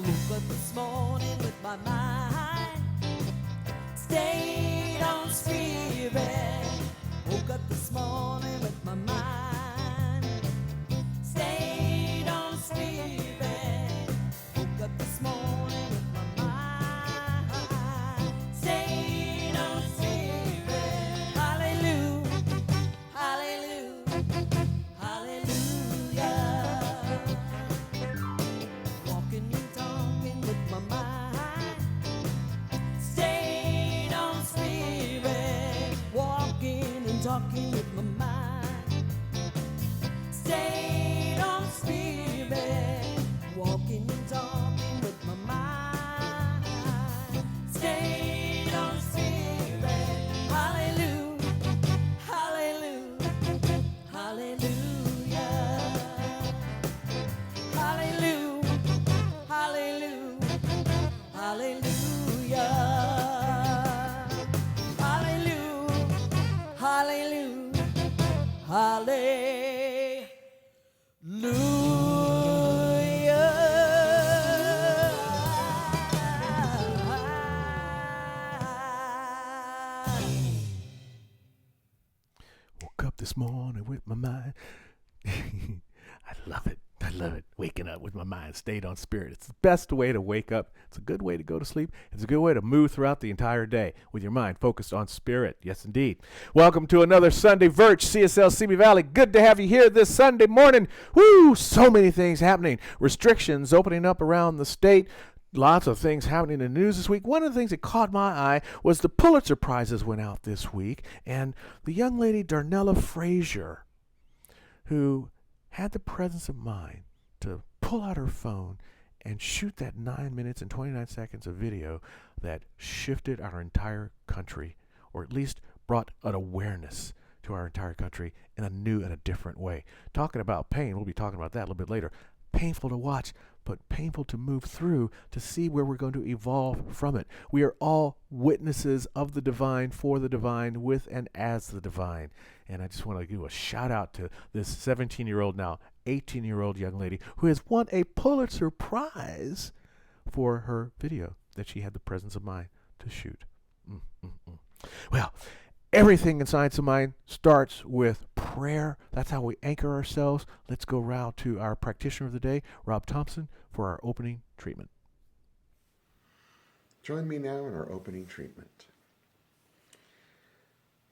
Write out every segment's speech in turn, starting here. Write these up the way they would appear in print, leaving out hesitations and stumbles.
woke up this morning with my mind stayed on spirit. Woke up this morning with my mind stayed on spirit. Woke up this morning with my mind stayed on spirit. Hallelujah, hallelujah, hallelujah. Walking and talking with my mind stayed on spirit. Walking and talking with my mind stayed on spirit. Walking and talking with my mind stayed on spirit. Hallelujah, hallelujah, hallelujah, hallelujah, hallelujah, hallelujah, hallelujah, hallelujah, hallelujah. Woke up this morning with my mind. I love it. I love it. Waking up with my mind stayed on spirit. It's the best way to wake up. It's a good way to go to sleep. It's a good way to move throughout the entire day with your mind focused on spirit. Yes, indeed. Welcome to another Sunday Virch, CSL Simi Valley. Good to have you here this Sunday morning. Woo! So many things happening. Restrictions opening up around the state. Lots of things happening in the news this week. One of the things that caught my eye was the Pulitzer Prizes went out this week, and the young lady Darnella Frazier, who had the presence of mind to pull out her phone and shoot that 9 minutes and 29 seconds of video that shifted our entire country, or at least brought an awareness to our entire country in a new and a different way. Talking about pain, we'll be talking about that a little bit later. Painful to watch, but painful to move through to see where we're going to evolve from it. We are all witnesses of the divine, for the divine, with and as the divine. And I just want to give a shout out to this 17-year-old, now 18-year-old young lady who has won a Pulitzer Prize for her video that she had the presence of mind to shoot. Well, everything in Science of Mind starts with prayer. That's how we anchor ourselves. Let's go round to our practitioner of the day, Rob Thompson, for our opening treatment. Join me now in our opening treatment.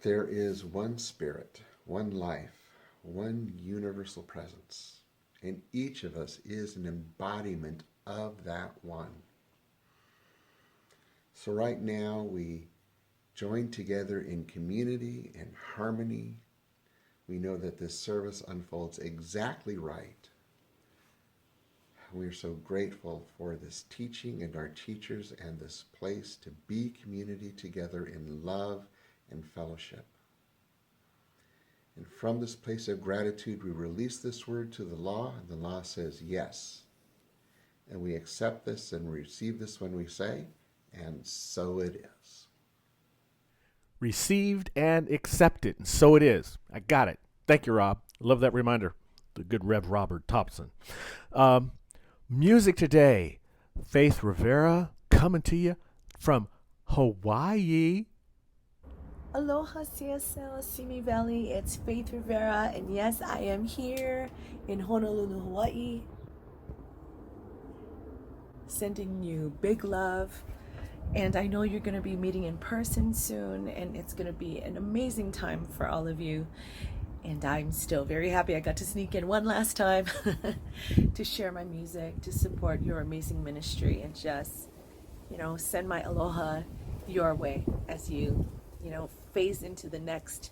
There is one spirit, one life, one universal presence, and each of us is an embodiment of that one. So right now we join together in community and harmony. We know that this service unfolds exactly right. We are so grateful for this teaching and our teachers and this place to be community together in love and fellowship. And from this place of gratitude, we release this word to the law, and the law says yes. And we accept this and receive this when we say, and so it is. Received and accepted, and so it is. I got it. Thank you, Rob. Love that reminder. The good Rev. Robert Thompson. Music today, Faith Rivera coming to you from Hawaii. Aloha CSL Simi Valley, it's Faith Rivera, and yes, I am here in Honolulu, Hawaii, sending you big love. And I know you're going to be meeting in person soon, and it's going to be an amazing time for all of you. And I'm still very happy I got to sneak in one last time to share my music, to support your amazing ministry, and just, send my aloha your way as you, phase into the next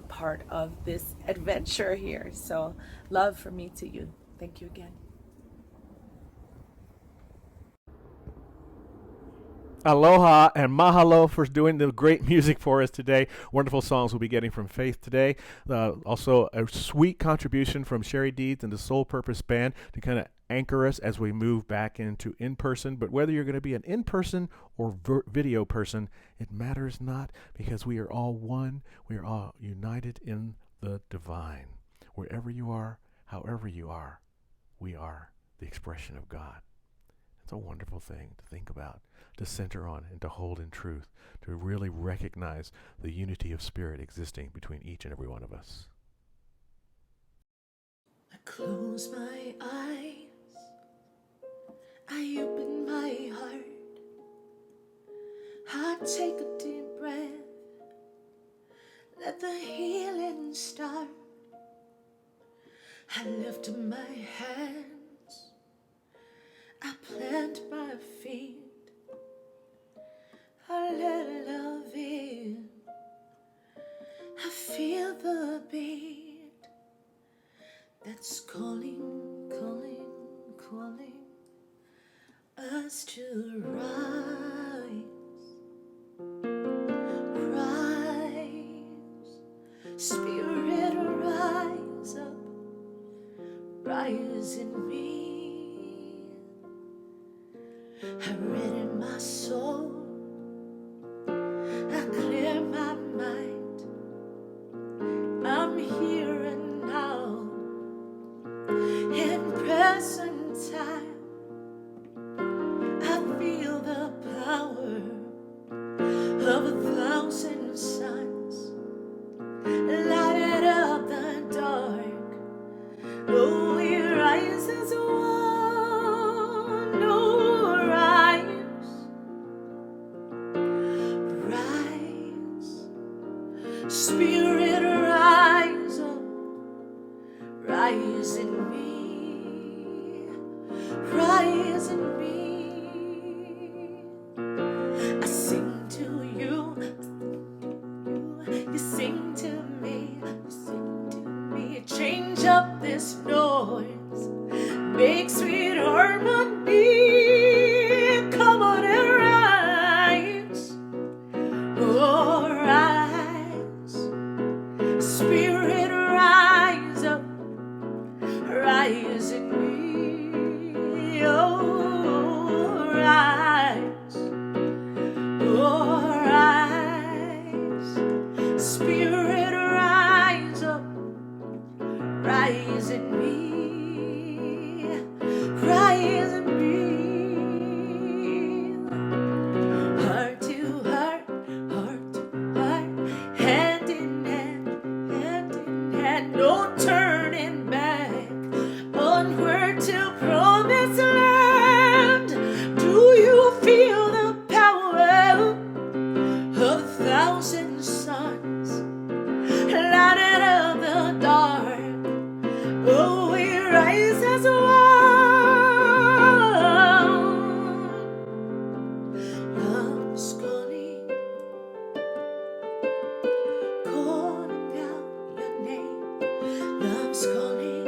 part of this adventure here. So love from me to you. Thank you again. Aloha and mahalo for doing the great music for us today. Wonderful songs we'll be getting from Faith today. Also a sweet contribution from Sherry Deeds and the Soul Purpose Band to kind of anchor us as we move back into in-person. But whether you're going to be an in-person or video person, it matters not, because we are all one. We are all united in the divine. Wherever you are, however you are, we are the expression of God. It's a wonderful thing to think about, to center on, and to hold in truth, to really recognize the unity of spirit existing between each and every one of us. I close my eyes, I open my heart, I take a deep breath, let the healing start. I lift my hands, I plant my feet, I let love in, I feel the beat that's calling, calling, calling us to rise, rise, spirit rise up, rise in me. I read in my soul, I clear my mind, I'm here and now, in present time. I feel the power of 1,000 suns, lighted up the dark. Oh, we rise as one. Oh, rise, rise, spirit rise up, rise in me, rise in me. I sing to you, you sing to me, you sing to me. Change up this noise, make sweet harmony. Come on and rise, oh rise, spirit rise up, rise in me, oh rise, oh rise, spirit rise up, rise in me, rise in me. Heart to heart, heart to heart, hand in hand, no turning back, onward to promised land. Do you feel the power of 1,000 suns, lighted up the dark? Oh, we rise as one. Love's calling, calling out your name. Love's calling,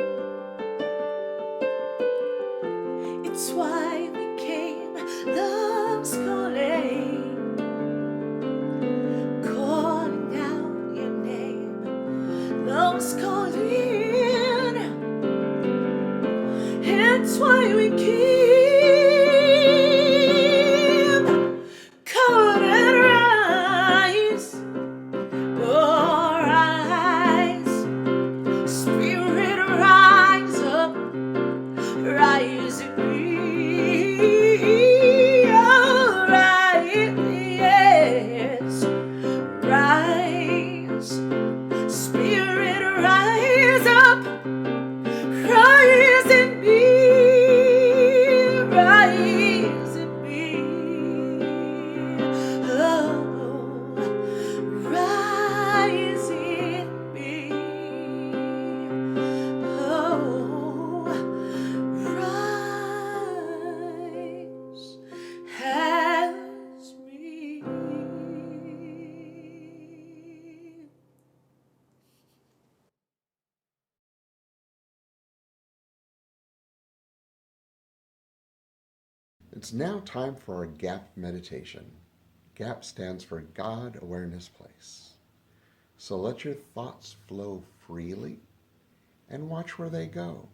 it's why we came. Love's calling, calling out your name. Love's calling, it's why we came. Come and rise, oh rise, spirit rise up, rise in me, oh rise, yes, rise, spirit rise up, rise in me, rise in me, oh, rise in me, oh, rise has me. It's now time for our GAP meditation. GAP stands for God Awareness Place. So let your thoughts flow freely and watch where they go.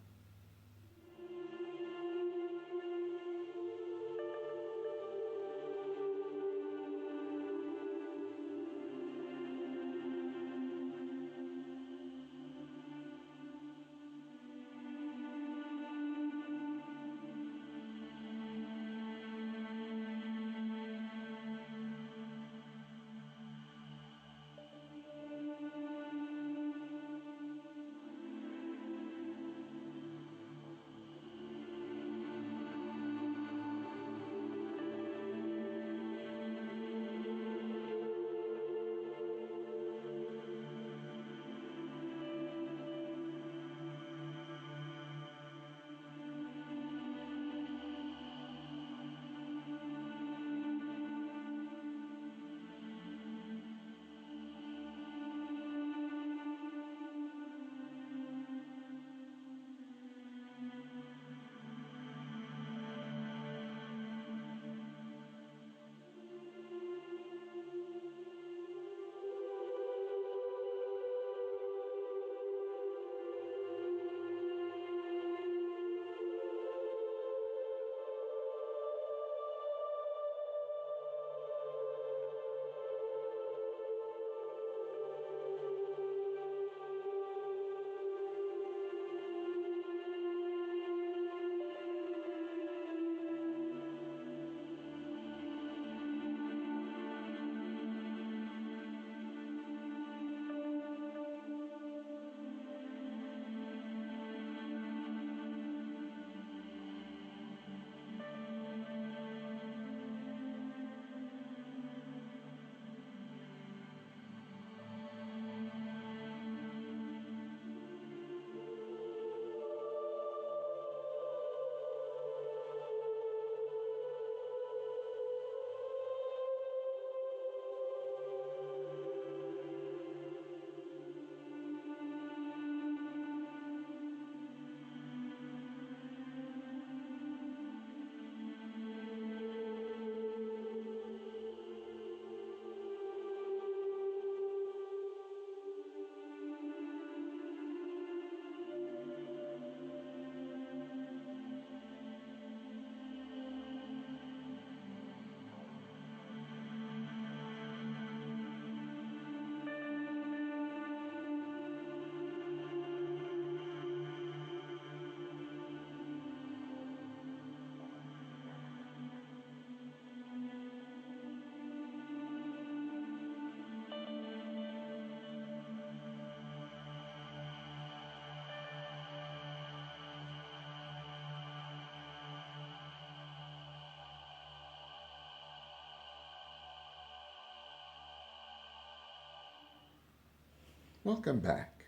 Welcome back.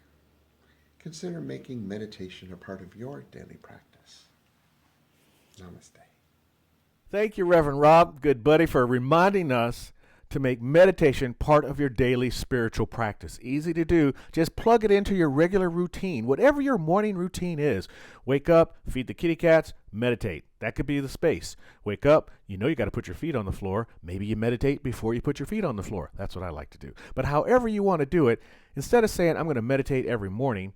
Consider making meditation a part of your daily practice. Namaste. Thank you, Reverend Rob, good buddy, for reminding us to make meditation part of your daily spiritual practice. Easy to do. Just plug it into your regular routine, whatever your morning routine is. Wake up, feed the kitty cats, meditate. That could be the space. Wake up, you know you got to put your feet on the floor. Maybe you meditate before you put your feet on the floor. That's what I like to do. But however you want to do it, instead of saying I'm going to meditate every morning,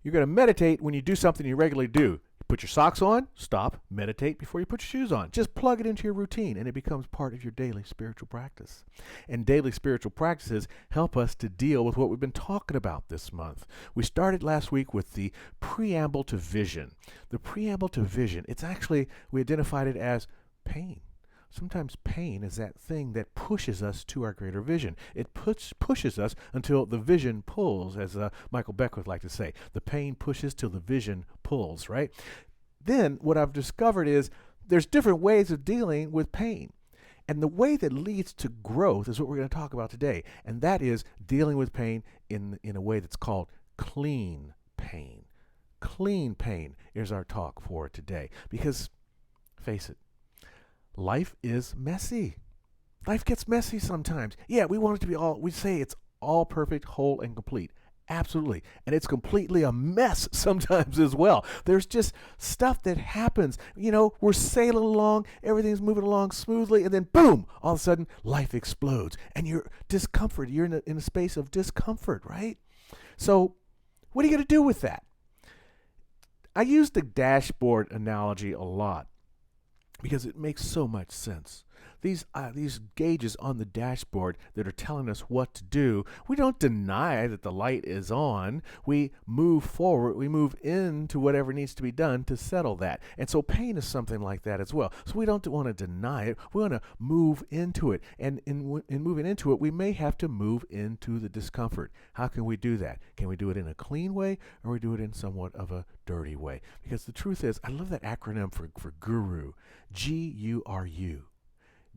you're going to meditate when you do something you regularly do. Put your socks on, stop, meditate before you put your shoes on. Just plug it into your routine, and it becomes part of your daily spiritual practice. And daily spiritual practices help us to deal with what we've been talking about this month. We started last week with the preamble to vision. The preamble to vision, it's actually, we identified it as pain. Sometimes pain is that thing that pushes us to our greater vision. It pushes us until the vision pulls, as Michael Beck would like to say. The pain pushes till the vision pulls, right? Then what I've discovered is there's different ways of dealing with pain. And the way that leads to growth is what we're going to talk about today. And that is dealing with pain in a way that's called clean pain. Clean pain is our talk for today. Because, face it, life is messy. Life gets messy sometimes. Yeah, we want it to be we say it's all perfect, whole, and complete. Absolutely. And it's completely a mess sometimes as well. There's just stuff that happens. You know, we're sailing along, everything's moving along smoothly, and then boom, all of a sudden, life explodes. And you're discomforted. You're in a space of discomfort, right? So what are you going to do with that? I use the dashboard analogy a lot, because it makes so much sense. These gauges on the dashboard that are telling us what to do, we don't deny that the light is on. We move forward. We move into whatever needs to be done to settle that. And so pain is something like that as well. So we don't want to deny it. We want to move into it. And in moving into it, we may have to move into the discomfort. How can we do that? Can we do it in a clean way, or we do it in somewhat of a dirty way? Because the truth is, I love that acronym for guru. G-U-R-U.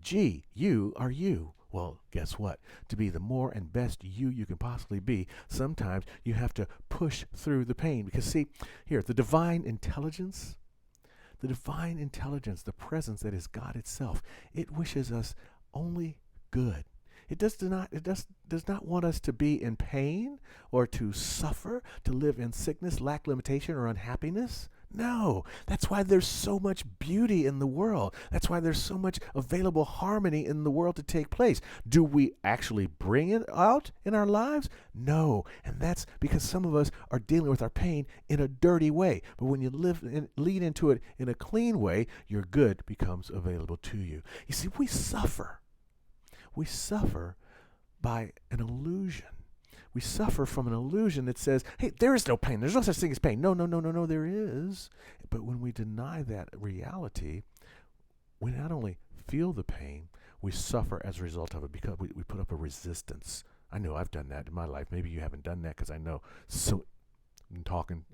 G, you are you. Well, guess what? To be the more and best you can possibly be, sometimes you have to push through the pain. Because see, here, the divine intelligence, the presence that is God itself, it wishes us only good. It does not want us to be in pain or to suffer, to live in sickness, lack, limitation, or unhappiness. No, that's why there's so much beauty in the world. That's why there's so much available harmony in the world to take place. Do we actually bring it out in our lives? No, and that's because some of us are dealing with our pain in a dirty way. But when you lead into it in a clean way, your good becomes available to you. You see, we suffer. We suffer by an illusion. We suffer from an illusion that says, hey, there is no pain. There's no such thing as pain. No, there is. But when we deny that reality, we not only feel the pain, we suffer as a result of it because we put up a resistance. I know I've done that in my life. Maybe you haven't done that, because I know. So I'm talking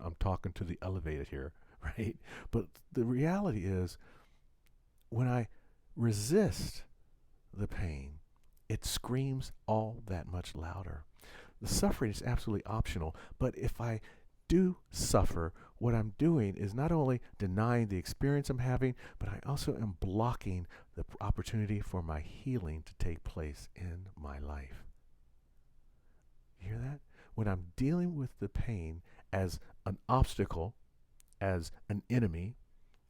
to the elevated here, right? But the reality is, when I resist the pain, it screams all that much louder. The suffering is absolutely optional, but if I do suffer, what I'm doing is not only denying the experience I'm having, but I also am blocking the opportunity for my healing to take place in my life. You hear that? When I'm dealing with the pain as an obstacle, as an enemy,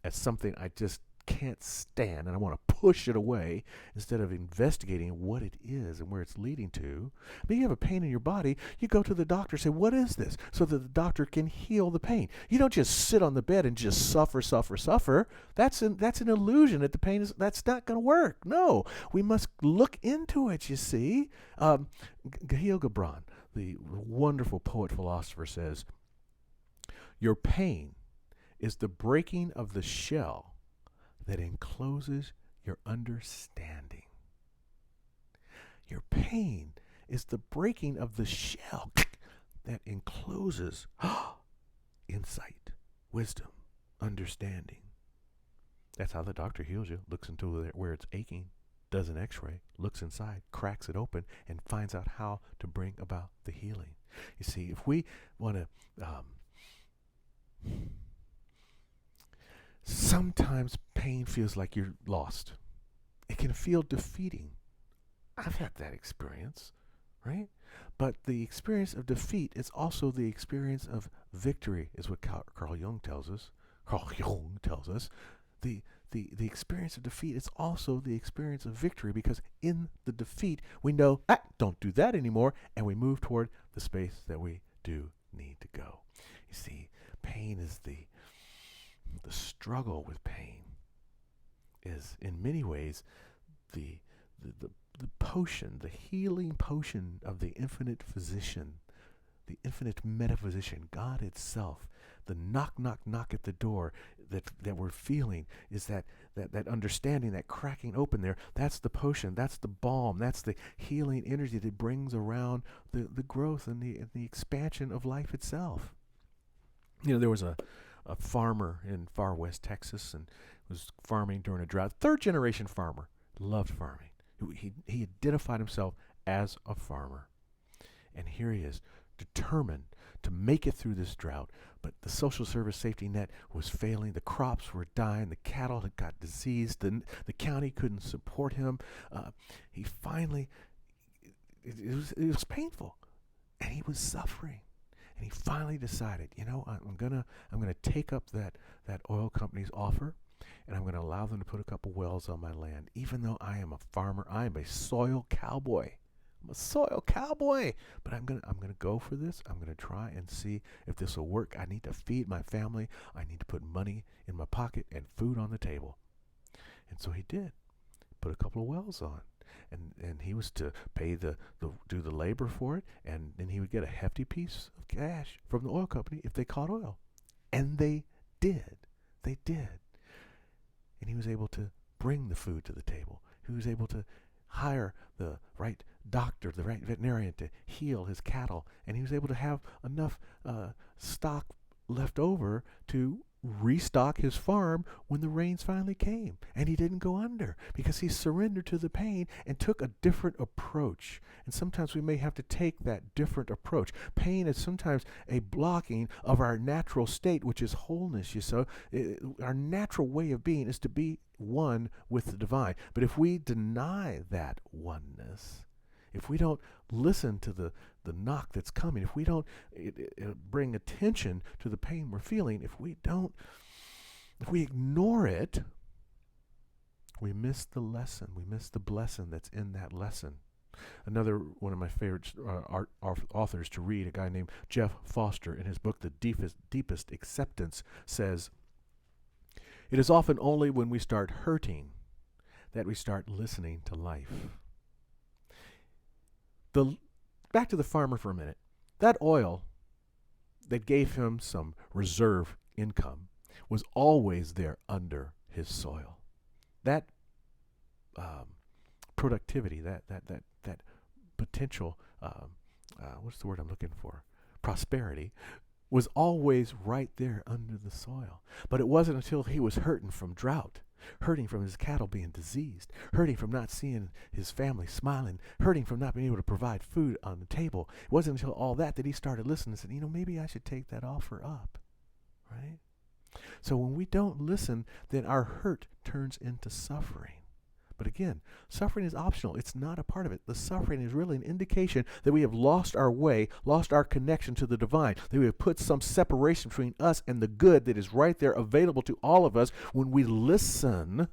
as something I just can't stand and I want to push it away, instead of investigating what it is and where it's leading to. I mean, you have a pain in your body, you go to the doctor, say, what is this? So that the doctor can heal the pain. You don't just sit on the bed and just suffer. That's an illusion that the pain is, that's not going to work. No, we must look into it, you see. Gahil Gibran, the wonderful poet philosopher, says, your pain is the breaking of the shell that encloses your understanding. Your pain is the breaking of the shell that encloses insight, wisdom, understanding. That's how the doctor heals you. Looks into where it's aching, does an x-ray, looks inside, cracks it open, and finds out how to bring about the healing. You see, if we want to, sometimes pain feels like you're lost. It can feel defeating. I've had that experience, right? But the experience of defeat is also the experience of victory, is what Carl Jung tells us. The experience of defeat is also the experience of victory, because in the defeat we know, don't do that anymore, and we move toward the space that we do need to go. You see, pain is the struggle with pain is in many ways the potion, the healing potion of the infinite physician, the infinite metaphysician, God itself. The knock, knock, knock at the door that we're feeling is that understanding, that cracking open there. That's the potion. That's the balm. That's the healing energy that brings around the growth and the expansion of life itself. You know, there was a farmer in far west Texas and was farming during a drought. Third generation farmer, loved farming. He identified himself as a farmer. And here he is, determined to make it through this drought. But the social service safety net was failing. The crops were dying. The cattle had got diseased. The county couldn't support him. He finally, it was painful. And he was suffering. And he finally decided, I'm gonna take up that oil company's offer, and I'm going to allow them to put a couple wells on my land. Even though I am a farmer, I am a soil cowboy. I'm a soil cowboy. But I'm gonna go for this. I'm gonna try and see if this will work. I need to feed my family. I need to put money in my pocket and food on the table. And so he did. Put a couple of wells on. And he was to pay do the labor for it, and then he would get a hefty piece of cash from the oil company if they caught oil. And they did. They did. And he was able to bring the food to the table. He was able to hire the right doctor, the right veterinarian to heal his cattle. And he was able to have enough stock left over to restock his farm when the rains finally came. And he didn't go under because he surrendered to the pain and took a different approach. And sometimes we may have to take that different approach. Pain is sometimes a blocking of our natural state, which is wholeness. Our natural way of being is to be one with the divine. But if we deny that oneness, if we don't listen to the knock that's coming, if we don't bring attention to the pain we're feeling, if we ignore it, we miss the lesson. We miss the blessing that's in that lesson. Another one of my favorite authors to read, a guy named Jeff Foster, in his book, The Deepest Acceptance, says, "It is often only when we start hurting that we start listening to life." Back to the farmer for a minute. That oil that gave him some reserve income was always there under his soil. That productivity, that potential, what's the word I'm looking for? Prosperity, was always right there under the soil. But it wasn't until he was hurting from drought, hurting from his cattle being diseased, hurting from not seeing his family smiling, hurting from not being able to provide food on the table. It wasn't until all that he started listening and said, maybe I should take that offer up, right? So when we don't listen, then our hurt turns into suffering. But again, suffering is optional. It's not a part of it. The suffering is really an indication that we have lost our way, lost our connection to the divine, that we have put some separation between us and the good that is right there available to all of us when we listen.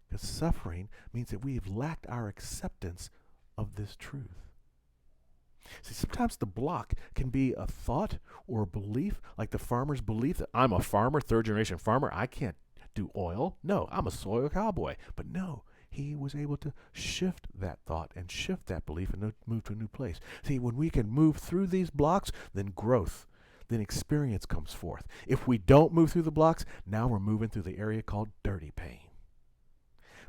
Because suffering means that we have lacked our acceptance of this truth. See, sometimes the block can be a thought or a belief, like the farmer's belief that I'm a farmer, third generation farmer, I can't do oil. No, I'm a soil cowboy. But no, he was able to shift that thought and shift that belief and move to a new place. See, when we can move through these blocks, then growth, then experience comes forth. If we don't move through the blocks, now we're moving through the area called dirty pain.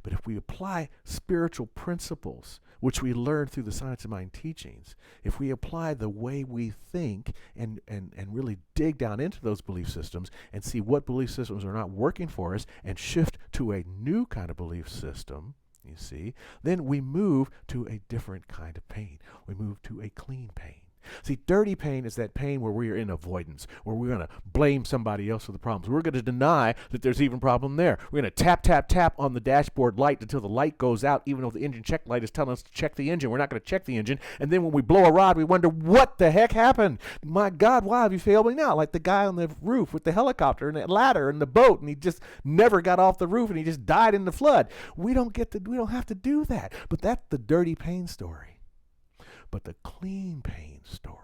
But if we apply spiritual principles, which we learn through the Science of Mind teachings, if we apply the way we think and really dig down into those belief systems and see what belief systems are not working for us and shift to a new kind of belief system, you see, then we move to a different kind of pain. We move to a clean pain. See, dirty pain is that pain where we are in avoidance, where we're going to blame somebody else for the problems. We're going to deny that there's even a problem there. We're going to tap, tap, tap on the dashboard light until the light goes out, even though the engine check light is telling us to check the engine. We're not going to check the engine. And then when we blow a rod, we wonder, what the heck happened? My God, why have you failed me now? Like the guy on the roof with the helicopter and the ladder and the boat, and he just never got off the roof and he just died in the flood. We don't have to do that. But that's the dirty pain story. But the clean pain story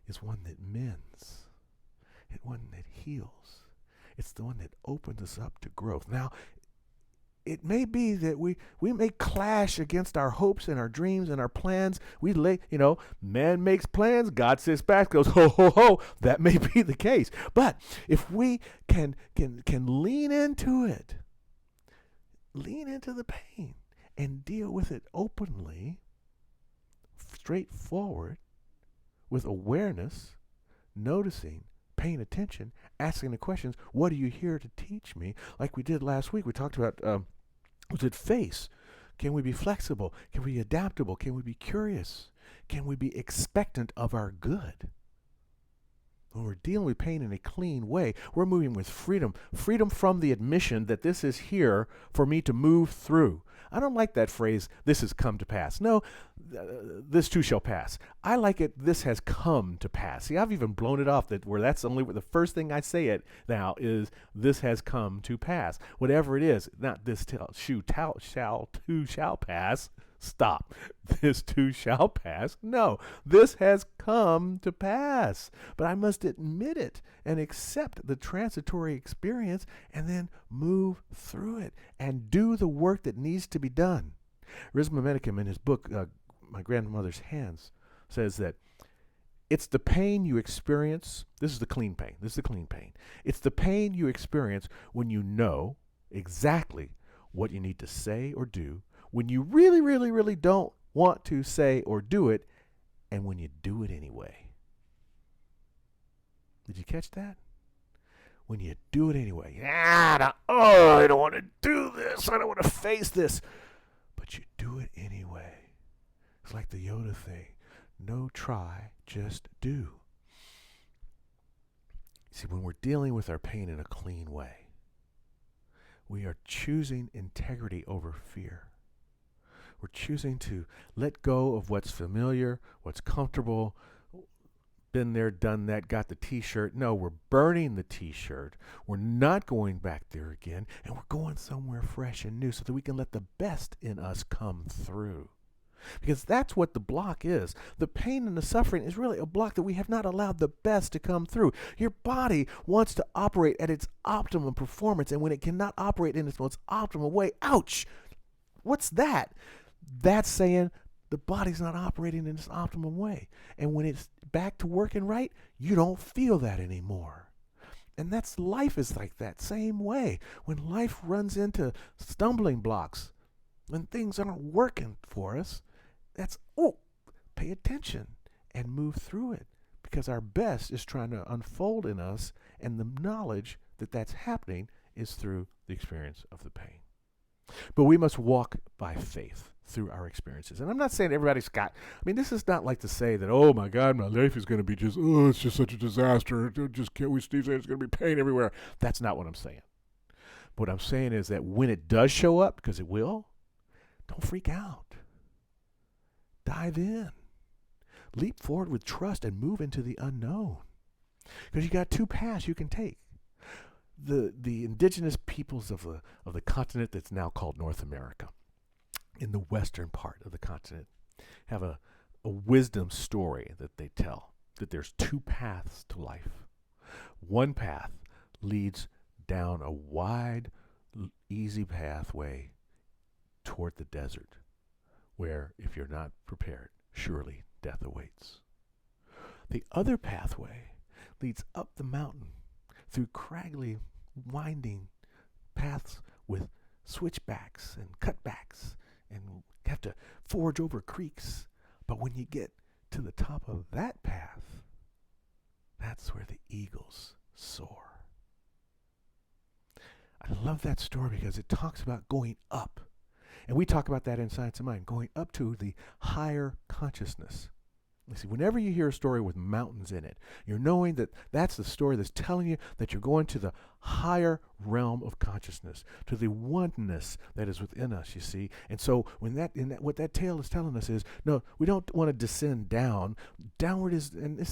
is one that mends. It's one that heals. It's the one that opens us up to growth. Now, it may be that we may clash against our hopes and our dreams and our plans. Man makes plans, God sits back, goes, ho, ho, ho. That may be the case. But if we can lean into it, lean into the pain and deal with it openly, straightforward, with awareness, noticing, paying attention, asking the questions, what are you here to teach me? Like we did last week, we talked about, was it face? Can we be flexible? Can we be adaptable? Can we be curious? Can we be expectant of our good? When we're dealing with pain in a clean way, we're moving with freedom. Freedom from the admission that this is here for me to move through. I don't like that phrase, this has come to pass. No, this too shall pass. I like it, this has come to pass. See, I've even blown it off that's only the first thing I say it now is this has come to pass. Whatever it is, not this shall pass. Stop. This too shall pass. No, this has come to pass. But I must admit it and accept the transitory experience and then move through it and do the work that needs to be done. Risma Medicum, in his book, My Grandmother's Hands, says that it's the pain you experience. This is the clean pain. It's the pain you experience when you know exactly what you need to say or do, when you really, really, really don't want to say or do it, and when you do it anyway. Did you catch that? When you do it anyway. I don't want to do this. I don't want to face this. But you do it anyway. It's like the Yoda thing. No try, just do. See, when we're dealing with our pain in a clean way, we are choosing integrity over fear. We're choosing to let go of what's familiar, what's comfortable, been there, done that, got the t-shirt. No, we're burning the t-shirt. We're not going back there again, and we're going somewhere fresh and new so that we can let the best in us come through. Because that's what the block is. The pain and the suffering is really a block that we have not allowed the best to come through. Your body wants to operate at its optimum performance, and when it cannot operate in its most optimal way, ouch! What's that? That's saying the body's not operating in its optimum way. And when it's back to working right, you don't feel that anymore. And life is like that same way. When life runs into stumbling blocks, when things aren't working for us, pay attention and move through it. Because our best is trying to unfold in us, and the knowledge that that's happening is through the experience of the pain. But we must walk by faith through our experiences. And I'm not saying this is not like to say that, oh my God, my life is going to be it's just such a disaster. Can't we, Steve, say it's going to be pain everywhere. That's not what I'm saying. What I'm saying is that when it does show up, because it will, don't freak out. Dive in. Leap forward with trust and move into the unknown. Because you got two paths you can take. The indigenous peoples of the continent that's now called North America, in the western part of the continent, have a wisdom story that they tell, that there's two paths to life. One path leads down a wide, easy pathway toward the desert, where if you're not prepared, surely death awaits. The other pathway leads up the mountain through craggly, winding paths with switchbacks and cutbacks, and have to forge over creeks. But when you get to the top of that path, that's where the eagles soar. I love that story because it talks about going up. And we talk about that in Science of Mind, going up to the higher consciousness. You see, whenever you hear a story with mountains in it, you're knowing that that's the story that's telling you that you're going to the higher realm of consciousness, to the oneness that is within us, you see. And so what that tale is telling us is, no, we don't want to descend down. Downward is, and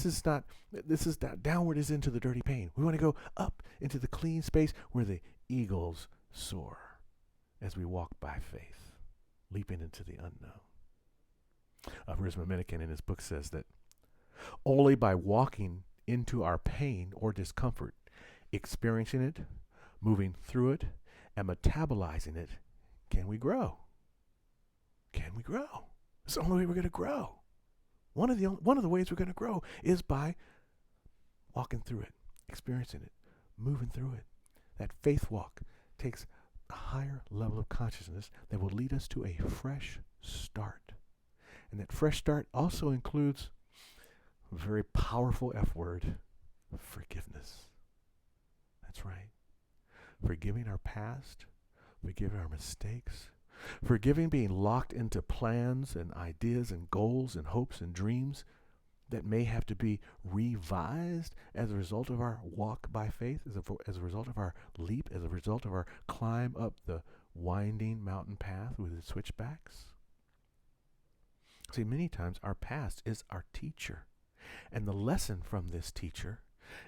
downward is into the dirty pain. We want to go up into the clean space where the eagles soar as we walk by faith, leaping into the unknown. Risma Minikin in his book says that only by walking into our pain or discomfort, experiencing it, moving through it, and metabolizing it, can we grow. Can we grow? It's the only way we're going to grow. One of the ways we're going to grow is by walking through it, experiencing it, moving through it. That faith walk takes a higher level of consciousness that will lead us to a fresh start. And that fresh start also includes a very powerful F word, forgiveness. That's right. Forgiving our past, forgiving our mistakes, forgiving being locked into plans and ideas and goals and hopes and dreams that may have to be revised as a result of our walk by faith, as a result of our leap, as a result of our climb up the winding mountain path with its switchbacks. See, many times our past is our teacher. And the lesson from this teacher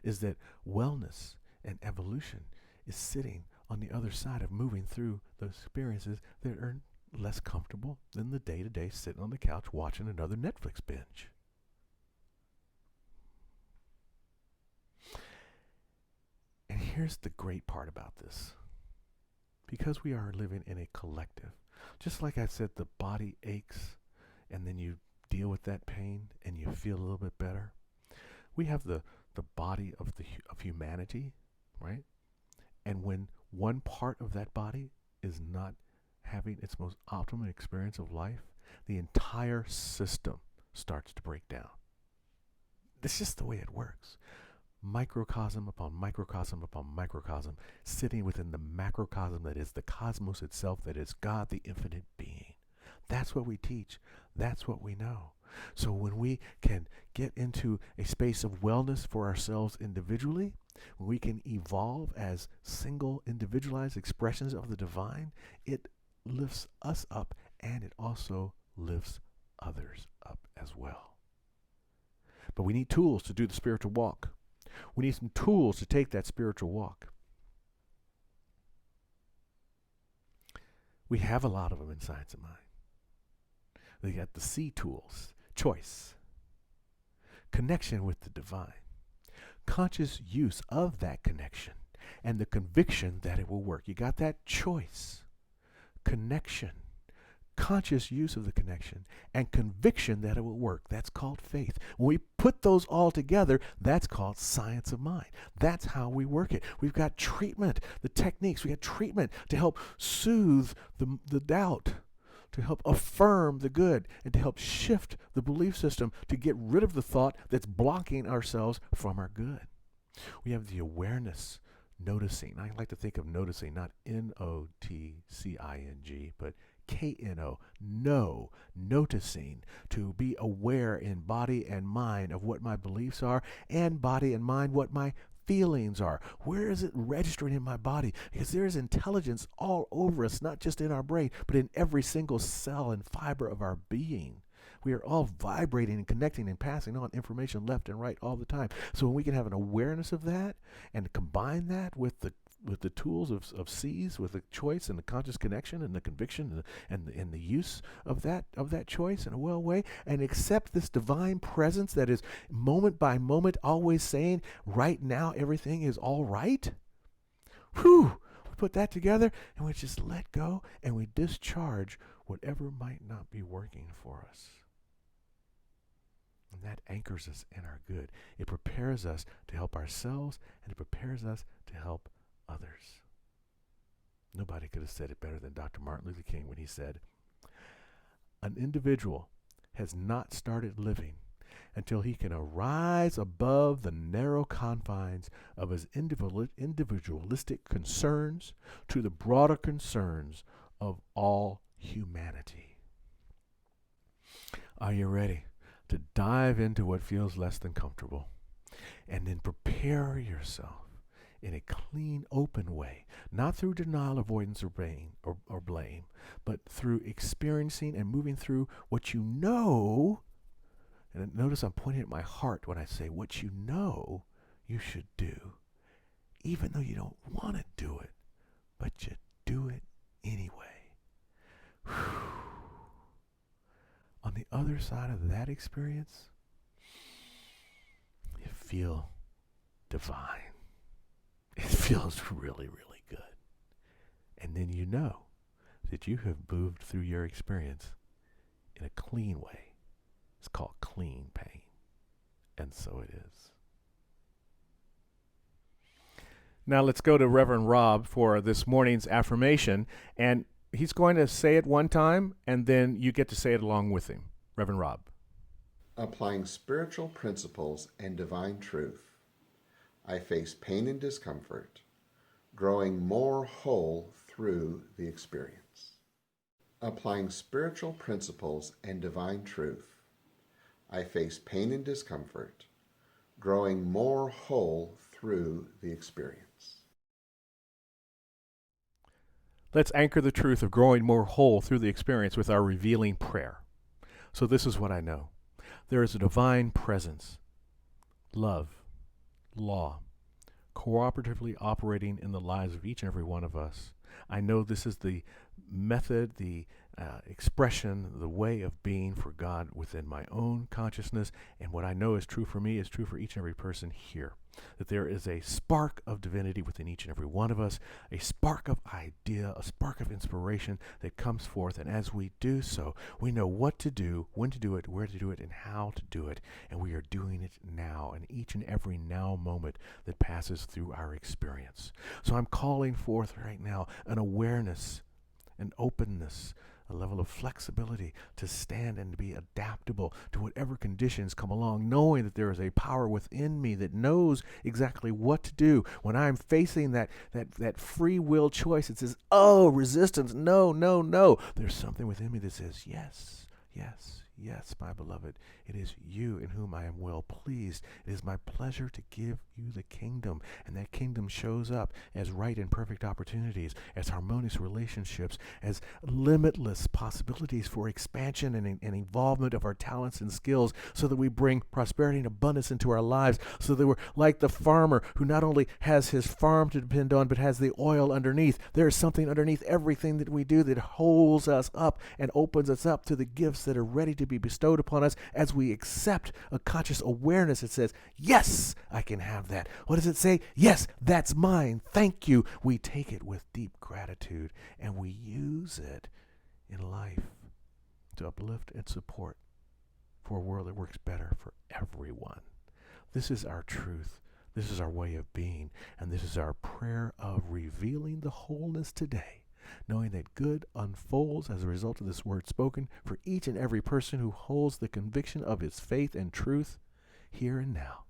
is that wellness and evolution is sitting on the other side of moving through those experiences that are less comfortable than the day-to-day sitting on the couch watching another Netflix binge. And here's the great part about this. Because we are living in a collective, just like I said, the body aches, and then you deal with that pain and you feel a little bit better. We have the body of humanity, right? And when one part of that body is not having its most optimal experience of life, the entire system starts to break down. That's just the way it works. Microcosm upon microcosm upon microcosm, sitting within the macrocosm that is the cosmos itself, that is God, the infinite being. That's what we teach. That's what we know. So when we can get into a space of wellness for ourselves individually, when we can evolve as single individualized expressions of the divine, it lifts us up and it also lifts others up as well. But we need tools to do the spiritual walk. We need some tools to take that spiritual walk. We have a lot of them in Science of Mind. They got the C tools: choice, connection with the divine, conscious use of that connection, and the conviction that it will work. You got that: choice, connection, conscious use of the connection, and conviction that it will work. That's called faith. When we put those all together, that's called Science of Mind. That's how we work it. We've got treatment, the techniques. We got treatment to help soothe the doubt, to help affirm the good, and to help shift the belief system to get rid of the thought that's blocking ourselves from our good. We have the awareness, noticing. I like to think of noticing, not N-O-T-C-I-N-G, but K-N-O, know, noticing, to be aware in body and mind of what my beliefs are, and body and mind what my feelings are. Where is it registering in my body? Because there is intelligence all over us, not just in our brain, but in every single cell and fiber of our being. We are all vibrating and connecting and passing on information left and right all the time. So when we can have an awareness of that and combine that with the tools of C's, with the choice and the conscious connection and the conviction and the use of that choice in a well way, and accept this divine presence that is moment by moment always saying, right now everything is all right. Whew! We put that together and we just let go and we discharge whatever might not be working for us. And that anchors us in our good. It prepares us to help ourselves, and it prepares us to help others. Nobody could have said it better than Dr. Martin Luther King when he said, "An individual has not started living until he can arise above the narrow confines of his individualistic concerns to the broader concerns of all humanity." Are you ready to dive into what feels less than comfortable, and then prepare yourself in a clean, open way, not through denial, avoidance, or blame, but through experiencing and moving through what you know. And notice I'm pointing at my heart when I say what you know you should do, even though you don't want to do it, but you do it anyway. Whew. On the other side of that experience, you feel divine. It feels really, really good. And then you know that you have moved through your experience in a clean way. It's called clean pain. And so it is. Now let's go to Reverend Rob for this morning's affirmation. And he's going to say it one time, and then you get to say it along with him. Reverend Rob. Applying spiritual principles and divine truth, I face pain and discomfort, growing more whole through the experience. Applying spiritual principles and divine truth, I face pain and discomfort, growing more whole through the experience. Let's anchor the truth of growing more whole through the experience with our revealing prayer. So this is what I know. There is a divine presence, love, law, cooperatively operating in the lives of each and every one of us. I know this is the method, the expression, the way of being for God within my own consciousness, and what I know is true for me is true for each and every person here. That there is a spark of divinity within each and every one of us, a spark of idea, a spark of inspiration that comes forth, and as we do so, we know what to do, when to do it, where to do it, and how to do it, and we are doing it now, in each and every now moment that passes through our experience. So I'm calling forth right now an awareness, an openness, a level of flexibility to stand and to be adaptable to whatever conditions come along, knowing that there is a power within me that knows exactly what to do. When I'm facing that free will choice, it says, oh, resistance, no, no, no. There's something within me that says, yes, yes, yes, my beloved. It is you in whom I am well pleased. It is my pleasure to give you the kingdom. And that kingdom shows up as right and perfect opportunities, as harmonious relationships, as limitless possibilities for expansion and involvement of our talents and skills, so that we bring prosperity and abundance into our lives, so that we're like the farmer who not only has his farm to depend on, but has the oil underneath. There is something underneath everything that we do that holds us up and opens us up to the gifts that are ready to be bestowed upon us as we accept a conscious awareness that says, yes, I can have that. What does it say? Yes, that's mine. Thank you. We take it with deep gratitude and we use it in life to uplift and support for a world that works better for everyone. This is our truth. This is our way of being. And this is our prayer of revealing the wholeness today, knowing that good unfolds as a result of this word spoken for each and every person who holds the conviction of his faith and truth here and now.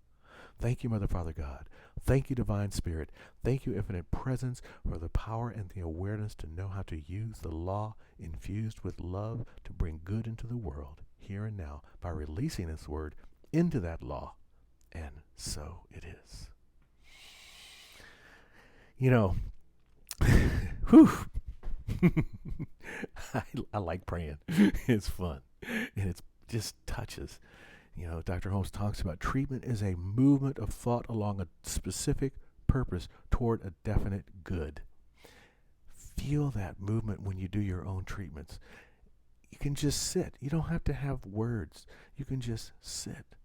Thank you, Mother, Father, God. Thank you, Divine Spirit. Thank you, Infinite Presence, for the power and the awareness to know how to use the law infused with love to bring good into the world here and now by releasing this word into that law. And so it is. You know, whew. I like praying. It's fun. And it just touches. You know, Dr. Holmes talks about treatment is a movement of thought along a specific purpose toward a definite good. Feel that movement when you do your own treatments. You can just sit. You don't have to have words. You can just sit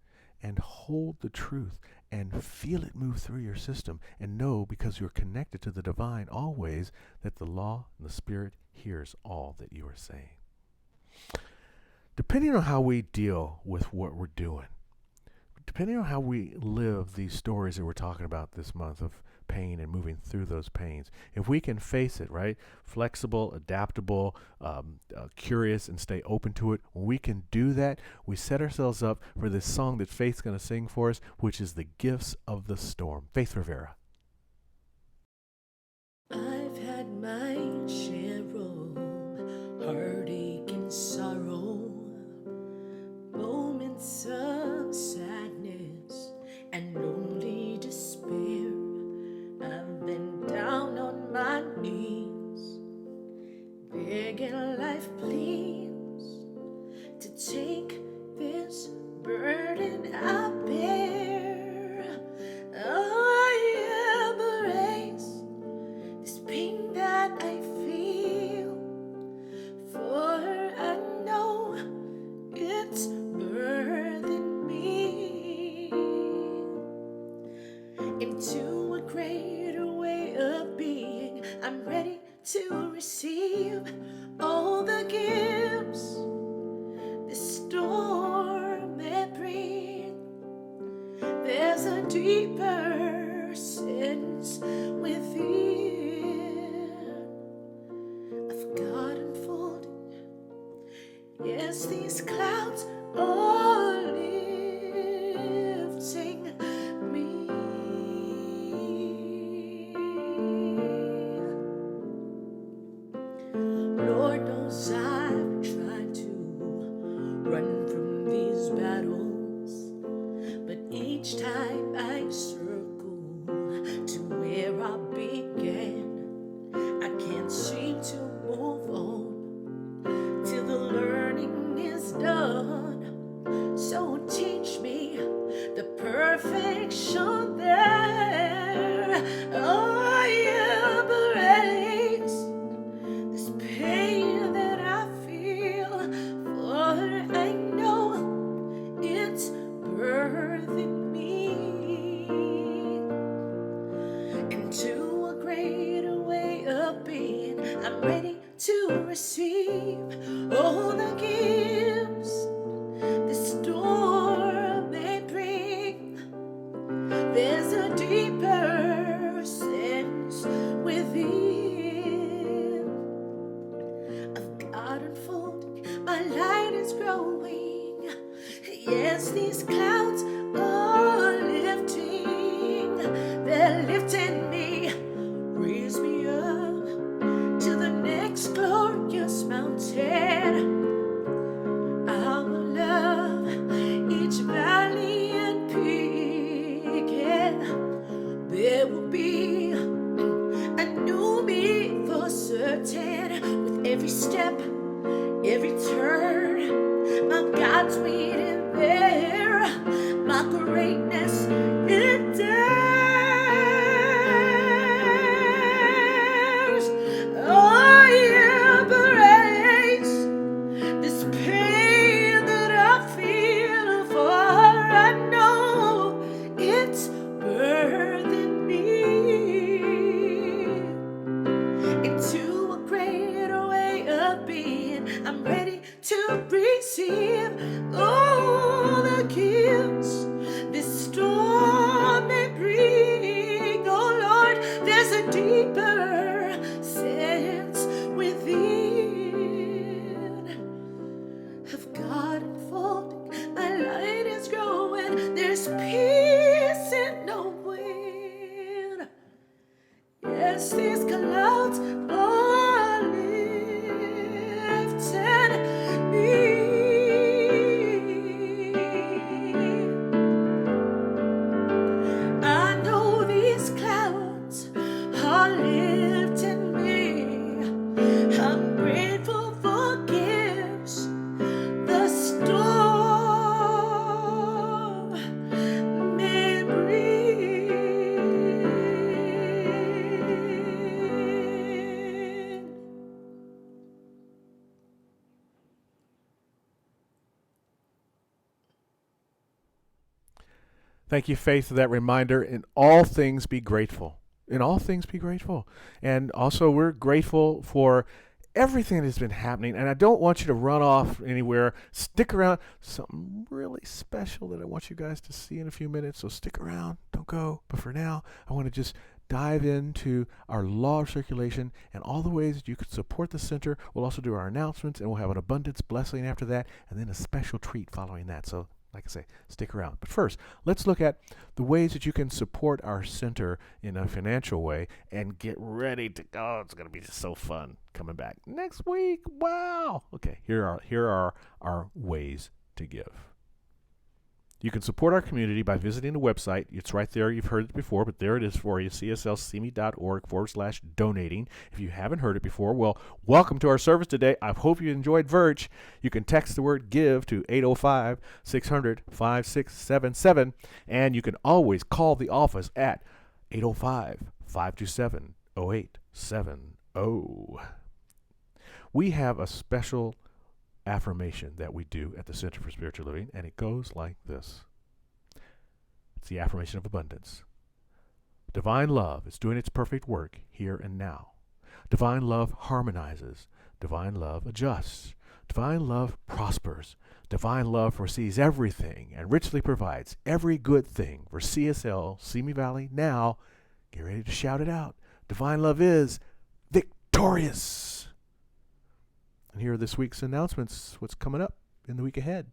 and hold the truth and feel it move through your system and know, because you're connected to the divine always, that the law and the Spirit hears all that you are saying. Depending on how we deal with what we're doing, depending on how we live these stories that we're talking about this month of pain and moving through those pains, if we can face it, right, flexible, adaptable, curious, and stay open to it, when we can do that, we set ourselves up for this song that Faith's going to sing for us, which is The Gifts of the Storm. Faith Rivera. I've had my share of heartache and sorrow, moments into a greater way of being. I'm ready to receive all the gifts this storm may bring. There's a deeper sense within of God unfolding. Yes, these clouds are lifting me. Lord knows I've tried to run from these battles, but each time I circle to where I began, I can't seem to move on till the learning is done. So teach me the perfection there. Oh, you embrace this pain that I feel, for I know it's birthing me into a greater way of being. I'm ready to receive all the gifts the storm may bring. There's a deeper sense within of God unfolding. My light is growing. Yes, these clouds are lifting. They're lifting me. Raise me up to the next glorious mountain. I will love each valley and peak. Yeah. There will be a new me for certain. With every step, every turn, my God's waiting there. My greatness it dares. Oh, yeah, embrace this pain that I feel, for I know it's birthing me into a greater way of being. I'm ready to receive all the gifts this storm may bring. Oh Lord, there's a deeper sense within of God unfolding. My light is growing. There's peace in knowing. Yes, these clouds are lifting me. I know these clouds are lifting me. I'm grateful for gifts the storm may bring. Thank you, Faith, for that reminder. In all things, be grateful. In all things, be grateful. And also, we're grateful for everything that has been happening. And I don't want you to run off anywhere. Stick around. Something really special that I want you guys to see in a few minutes. So stick around. Don't go. But for now, I want to just dive into our law of circulation and all the ways that you could support the center. We'll also do our announcements, and we'll have an abundance blessing after that, and then a special treat following that. So like I say, stick around. But first, let's look at the ways that you can support our center in a financial way and get ready to go. It's going to be just so fun coming back next week. Wow. Okay, here are our ways to give. You can support our community by visiting the website. It's right there. You've heard it before, but there it is for you, cslcme.org/donating. If you haven't heard it before, well, welcome to our service today. I hope you enjoyed Virch. You can text the word GIVE to 805-600-5677, and you can always call the office at 805-527-0870. We have a special affirmation that we do at the Center for Spiritual Living, and it goes like this. It's the affirmation of abundance. Divine love is doing its perfect work here and now. Divine love harmonizes. Divine love adjusts. Divine love prospers. Divine love foresees everything and richly provides every good thing for CSL, Simi Valley. Now, get ready to shout it out. Divine love is victorious. And here are this week's announcements, what's coming up in the week ahead.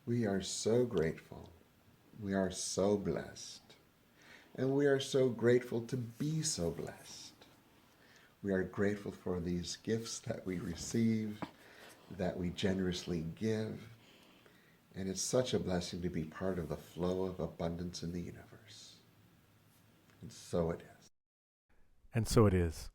We are so grateful. We are so blessed. And we are so grateful to be so blessed. We are grateful for these gifts that we receive, that we generously give. And it's such a blessing to be part of the flow of abundance in the universe. And so it is. And so it is.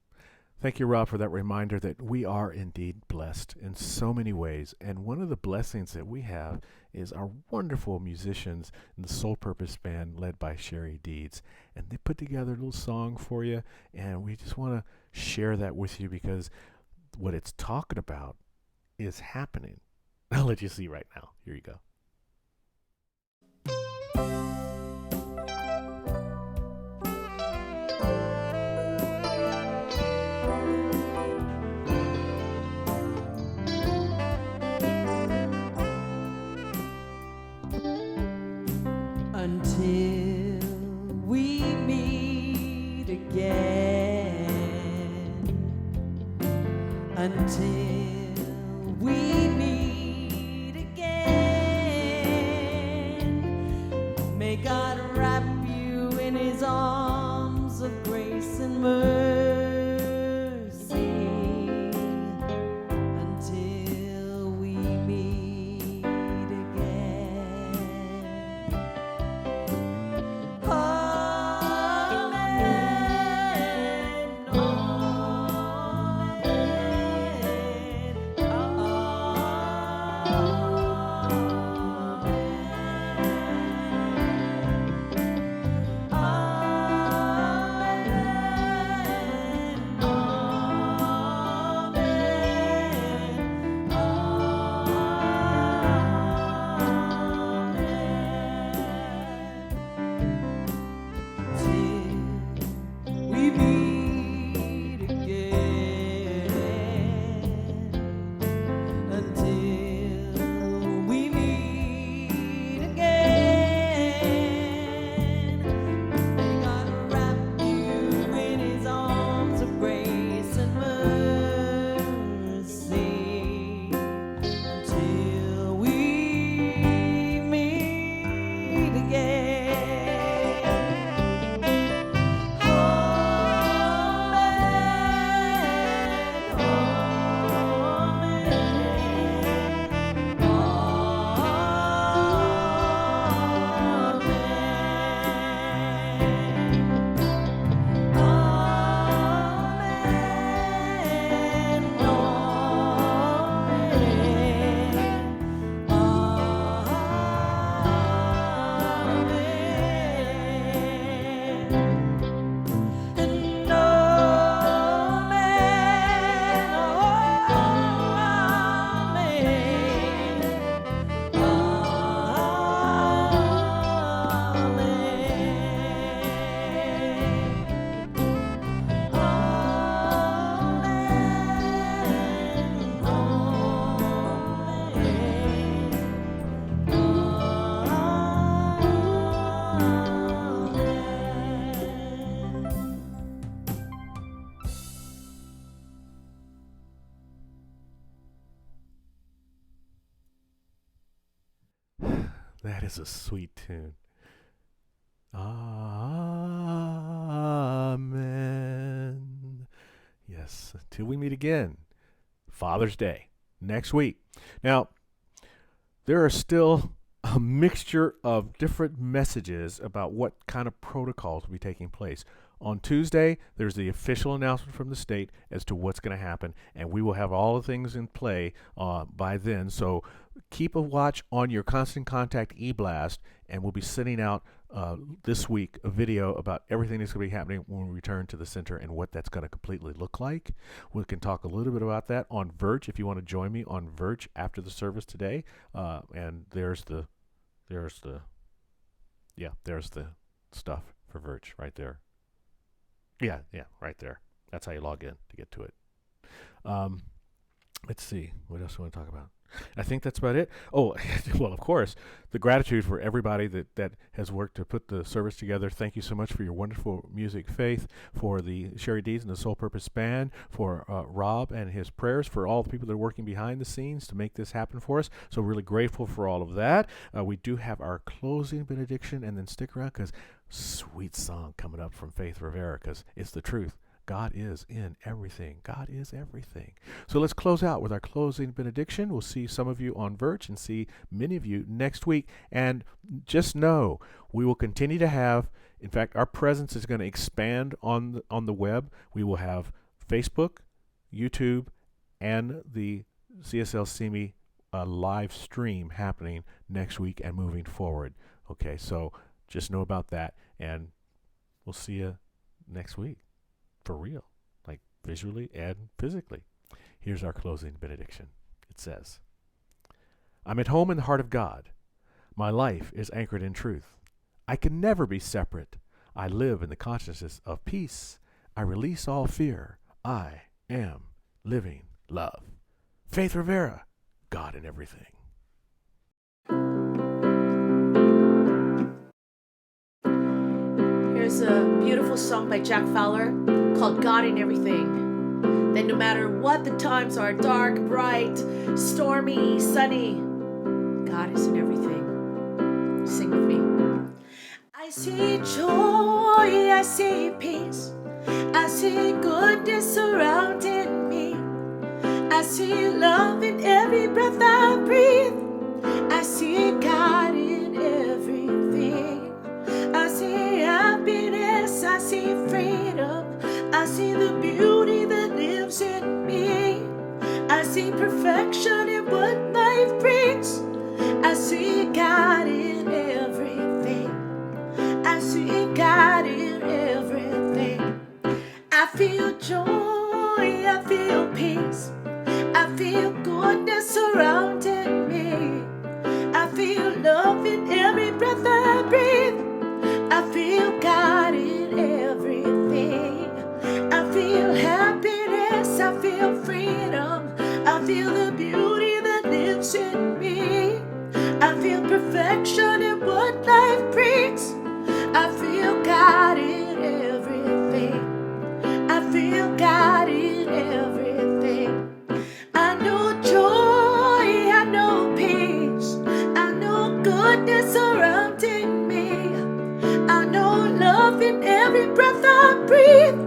Thank you, Rob, for that reminder that we are indeed blessed in so many ways. And one of the blessings that we have is our wonderful musicians in the Soul Purpose Band led by Sherry Deeds. And they put together a little song for you, and we just want to share that with you because what it's talking about is happening. I'll let you see right now. Here you go. Until we meet again, until we meet again, may God wrap you in his arms of grace and mercy, until we meet again. Amen, amen, That is a sweet tune. Amen. Yes, until we meet again. Father's Day, next week. Now, there are still a mixture of different messages about what kind of protocols will be taking place. On Tuesday, there's the official announcement from the state as to what's going to happen, and we will have all the things in play by then. So keep a watch on your Constant Contact e-blast, and we'll be sending out this week a video about everything that's going to be happening when we return to the center and what that's going to completely look like. We can talk a little bit about that on Virch if you want to join me on Virch after the service today. And there's the stuff for Virch right there. Yeah, right there. That's how you log in to get to it. Let's see. What else do I want to talk about? I think that's about it. Oh, well, of course, the gratitude for everybody that has worked to put the service together. Thank you so much for your wonderful music, Faith, for the Sherry Deeds and the Soul Purpose Band, for Rob and his prayers, for all the people that are working behind the scenes to make this happen for us. So really grateful for all of that. We do have our closing benediction, and then stick around because sweet song coming up from Faith Rivera, because it's the truth. God is in everything. God is everything. So let's close out with our closing benediction. We'll see some of you on Virch and see many of you next week. And just know we will continue to have, in fact, our presence is going to expand on the web. We will have Facebook, YouTube, and the CSL CME live stream happening next week and moving forward. Okay, so just know about that, and we'll see you next week. For real, like visually and physically. Here's our closing benediction. It says, I'm at home in the heart of God. My life is anchored in truth. I can never be separate. I live in the consciousness of peace. I release all fear. I am living love. Faith Rivera, God in everything. Here's a beautiful song by Jack Fowler called God in Everything. That no matter what the times are, dark, bright, stormy, sunny, God is in everything. Sing with me. I see joy, I see peace, I see goodness surrounding me. I see love in every breath I breathe. I see God in everything. I see happiness, I see freedom, I see the beauty that lives in me. I see perfection in what life brings. I see God in everything. I see God in everything. I feel joy, I feel peace, I feel goodness surrounding me. I feel love in every breath I breathe. I feel God in everything. I feel happiness, I feel freedom, I feel the beauty that lives in me. I feel perfection in what life brings. I feel God in everything. I feel God in everything. I know joy, I know peace, I know goodness surrounding me. I know love in every breath I breathe.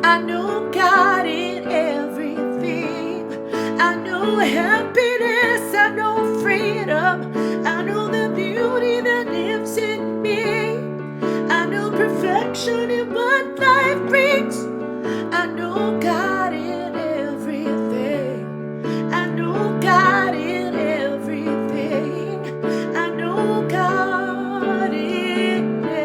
I know God in everything. I know happiness, I know freedom, I know the beauty that lives in me. I know perfection in what life brings. I know God in everything. I know God in everything. I know God in everything.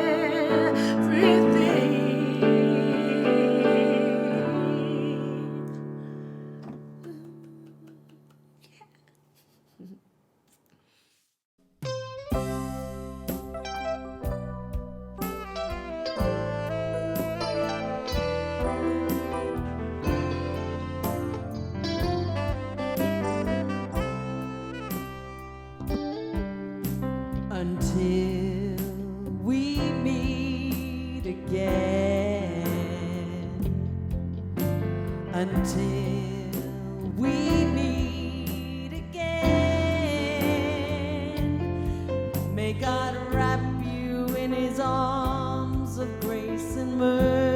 Until we meet again, until we meet again, may May God wrap you in his arms of grace and mercy.